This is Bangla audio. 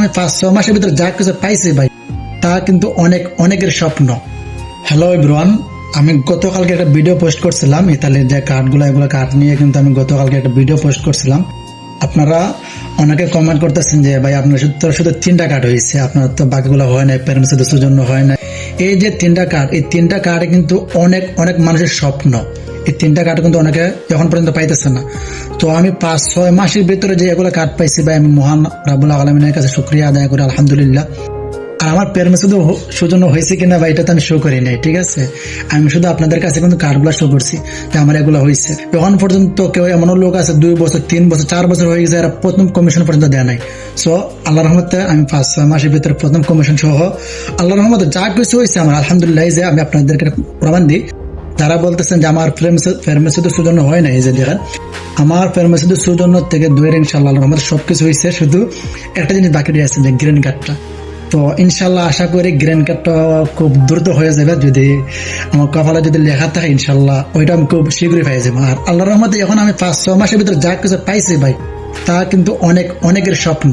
আমি 5-6 মাসের ভিতরে যা কিছু পাইছি ভাই, তা কিন্তু অনেকের স্বপ্ন। হ্যালো এভরিওয়ান, আমি গতকালকে একটা ভিডিও পোস্ট করছিলাম ইতালির যে কার্ডগুলো, এগুলো কার্ড নিয়ে কিন্তু আমি গতকালকে একটা ভিডিও পোস্ট করছিলাম। আপনারা অনেকে কমেন্ট করতেছেন যে ভাই আপনার শুধু 3টা কার্ড হয়েছে, আপনার তো বাকিগুলো হয় না, প্যারেন্টস জন্য হয় না। এই যে 3টা কার্ড, এই 3টা কার্ড কিন্তু অনেক মানুষের স্বপ্ন। এই 3টা কার্ড কিন্তু অনেকে এখন পর্যন্ত পাইতেছে না। তো আমি 5-6 মাসের ভিতরে যে এগুলো কার্ড পাইছি ভাই, আমি মহান রাব্বুল আলামিনের কাছে শুকরিয়া আদায় করি, আলহামদুলিল্লাহ। আর আমার প্যারেন্টস শুধু সৌজন্য হয়েছে কিনা ভাই, এটা তো আমি শো করি নাই, ঠিক আছে। আমি শুধু আপনাদের কাছে কিন্তু কার্ডগুলো শো করছি যে আমার এগুলো হয়েছে। এখন পর্যন্ত কেউ এমন লোক আছে 2 বছর 3 বছর 4 বছর হয়ে গেছে, এরা প্রথম কমিশন পর্যন্ত দেয় নাই। সো আল্লাহর রহমতে আমি 5-6 মাসের ভিতরে প্রথম কমিশন সহ আল্লাহর রহমতে যা কিছু হয়েছে আমার আলহামদুলিল্লাহ। যে আমি আপনাদেরকে প্রমাণ দিই, যারা বলতেছেন যে আমার ফার্মেসিতে সৌজন্য হয় না, এই যে দেখেন আমার ফার্মেসিতে সৌজন্য থেকে দূরের ইনশাআল্লাহ আমাদের সবকিছু হয়েছে, শুধু একটা জিনিস বাকি রয়েছে যে গ্রিন কার্ডটা। তো ইনশাল্লাহ আশা করি গ্রিন কার্ডটা খুব দ্রুত হয়ে যাবে, যদি আমার কপালে যদি লেখা থাকে ইনশাল্লাহ ওইটা আমি খুব শীঘ্রই পেয়ে যাবো। আর আল্লাহর রহমতে এখন আমি 5-6 মাসের ভিতরে যা কিছু পাইছি ভাই, তা কিন্তু অনেকের স্বপ্ন।